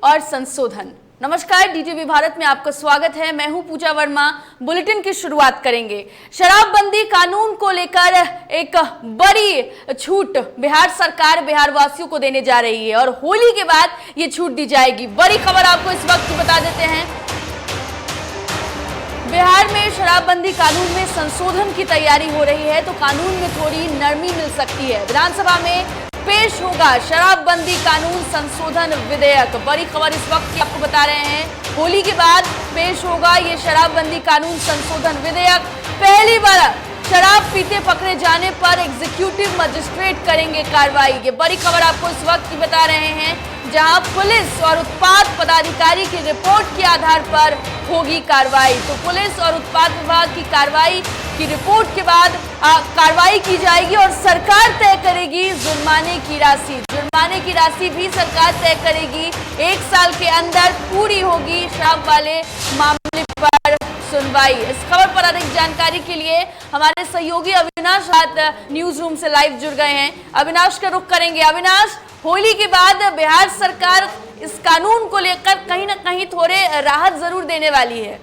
और संशोधन। नमस्कार, डीटीवी भारत में आपका स्वागत है। मैं हूं पूजा वर्मा। बुलेटिन की शुरुआत करेंगे। शराबबंदी कानून को लेकर एक बड़ी छूट बिहार सरकार बिहार वासियों को देने जा रही है और होली के बाद ये छूट दी जाएगी। बड़ी खबर आपको इस वक्त बता देते हैं। बिहार में शराबबंदी कानून में संशोधन की तैयारी हो रही है, तो कानून में थोड़ी नरमी मिल सकती है। विधानसभा में पेश होगा शराबबंदी कानून संशोधन विधेयक। बड़ी खबर इस वक्त की आपको बता रहे हैं। होली के बाद पेश होगा ये शराबबंदी कानून संशोधन विधेयक। पहली बार शराब पीते पकड़े जाने पर एग्जीक्यूटिव मजिस्ट्रेट करेंगे कार्रवाई। ये बड़ी खबर आपको इस वक्त की बता रहे हैं, जहां पुलिस और उत्पाद पदाधिकारी की रिपोर्ट के आधार पर होगी कार्रवाई। तो पुलिस और उत्पाद विभाग की कार्रवाई की रिपोर्ट के बाद कार्रवाई की जाएगी और सरकार तय करेगी जुर्माने की राशि। जुर्माने की राशि भी सरकार तय करेगी। 1 साल के अंदर पूरी होगी शराब वाले मामले पर सुनवाई। इस खबर पर अधिक जानकारी के लिए हमारे सहयोगी अविनाश न्यूज रूम से लाइव जुड़ गए हैं। अविनाश का रुख करेंगे। अविनाश, होली के बाद बिहार सरकार इस कानून को लेकर कहीं ना कहीं थोड़े राहत जरूर देने वाली है।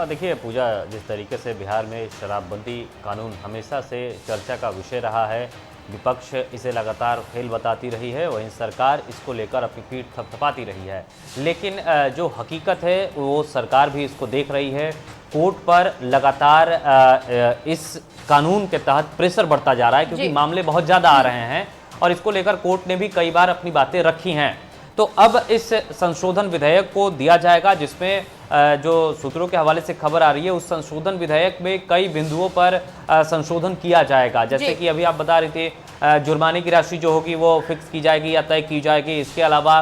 देखिए पूजा, जिस तरीके से बिहार में शराबबंदी कानून हमेशा से चर्चा का विषय रहा है, विपक्ष इसे लगातार फेल बताती रही है, वहीं सरकार इसको लेकर अपनी पीठ थपथपाती रही है। लेकिन जो हकीकत है वो सरकार भी इसको देख रही है। कोर्ट पर लगातार इस कानून के तहत प्रेशर बढ़ता जा रहा है, क्योंकि मामले बहुत ज़्यादा आ रहे हैं और इसको लेकर कोर्ट ने भी कई बार अपनी बातें रखी हैं। तो अब इस संशोधन विधेयक को दिया जाएगा, जिसमें जो सूत्रों के हवाले से खबर आ रही है, उस संशोधन विधेयक में कई बिंदुओं पर संशोधन किया जाएगा। जैसे कि अभी आप बता रहे थे, जुर्माने की राशि जो होगी वो फिक्स की जाएगी या तय की जाएगी। इसके अलावा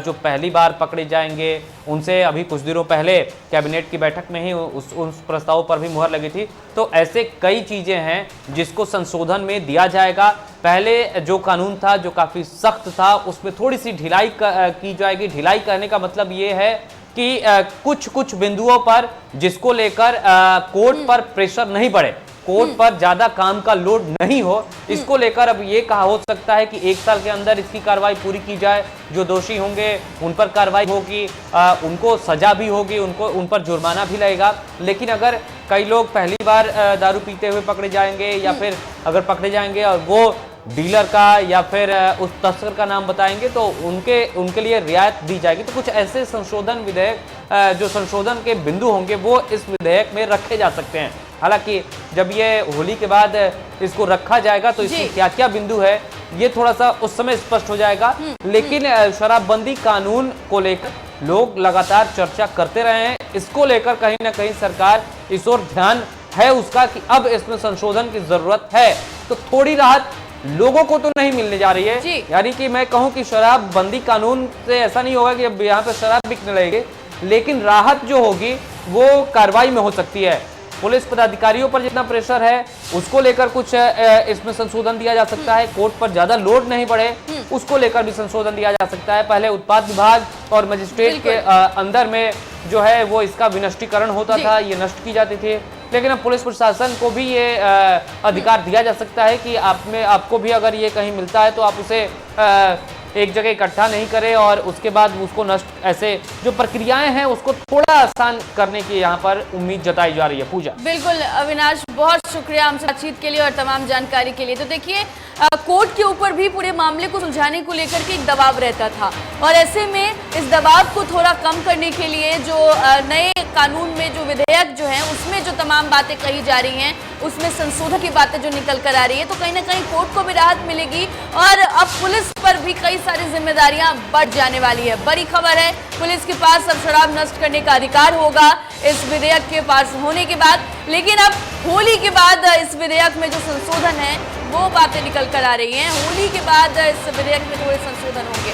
जो पहली बार पकड़े जाएंगे उनसे अभी कुछ दिनों पहले कैबिनेट की बैठक में ही उस प्रस्ताव पर भी मुहर लगी थी। तो ऐसे कई चीज़ें हैं जिसको संशोधन में दिया जाएगा। पहले जो कानून था जो काफ़ी सख्त था, उसमें थोड़ी सी ढिलाई की जाएगी। ढिलाई करने का मतलब ये है कि कुछ बिंदुओं पर जिसको लेकर कोर्ट पर प्रेशर नहीं पड़े, कोर्ट पर ज्यादा काम का लोड नहीं हो, इसको लेकर अब ये कहा हो सकता है कि 1 साल के अंदर इसकी कार्रवाई पूरी की जाए। जो दोषी होंगे उन पर कार्रवाई होगी, उनको सजा भी होगी, उन पर जुर्माना भी लगेगा। लेकिन अगर कई लोग पहली बार दारू पीते हुए पकड़े जाएंगे या फिर अगर पकड़े जाएंगे और वो डीलर का या फिर उस तस्कर का नाम बताएंगे, तो उनके लिए रियायत दी जाएगी। तो कुछ ऐसे संशोधन विधेयक, जो संशोधन के बिंदु होंगे वो इस विधेयक में रखे जा सकते हैं। हालांकि जब ये होली के बाद इसको रखा जाएगा तो इसमें क्या क्या बिंदु है ये थोड़ा सा उस समय स्पष्ट हो जाएगा। लेकिन शराबबंदी कानून को लेकर लोग लगातार चर्चा करते रहे हैं। इसको लेकर कहीं ना कहीं सरकार इस ओर ध्यान है उसका कि अब इसमें संशोधन की जरूरत है। तो थोड़ी राहत लोगों को तो नहीं मिलने जा रही है। यानी कि मैं कहूं कि शराबबंदी कानून से ऐसा नहीं होगा कि अब यहाँ पे शराब बिकने लगेगी, लेकिन राहत जो होगी वो कार्रवाई में हो सकती है। पुलिस पदाधिकारियों पर जितना प्रेशर है उसको लेकर कुछ इसमें संशोधन दिया जा सकता है। कोर्ट पर ज्यादा लोड नहीं पड़े उसको लेकर भी संशोधन दिया जा सकता है। पहले उत्पाद विभाग और मजिस्ट्रेट के अंदर में जो है वो इसका विनष्टीकरण होता था, ये नष्ट की जाती थी। लेकिन अब पुलिस प्रशासन को भी ये अधिकार दिया जा सकता है कि आपको भी अगर ये कहीं मिलता है तो आप उसे एक जगह इकट्ठा नहीं करें और उसके बाद उसको नष्ट, ऐसे जो प्रक्रियाएं हैं उसको थोड़ा आसान करने की यहाँ पर उम्मीद जताई जा रही है। पूजा, बिल्कुल अविनाश, बहुत शुक्रिया हमसे बातचीत के लिए और तमाम जानकारी के लिए। तो देखिए, कोर्ट के ऊपर भी पूरे मामले को सुलझाने को लेकर के एक दबाव रहता था और ऐसे में इस दबाव को थोड़ा कम करने के लिए जो नए कानून में जो विधेयक जो है उसमें जो तमाम बातें कही जा रही हैं, उसमें संशोधन की बातें जो निकल कर आ रही है, तो कहीं ना कहीं कोर्ट को भी राहत मिलेगी और अब पुलिस पर भी कई सारी जिम्मेदारियां बढ़ जाने वाली है। बड़ी खबर है, पुलिस के पास अब शराब नष्ट करने का अधिकार होगा इस विधेयक के पास होने के बाद। लेकिन अब होली के बाद इस विधेयक में जो संशोधन है वो बातें निकल कर आ रही हैं। होली के बाद इस विधेयक में थोड़े संशोधन होंगे।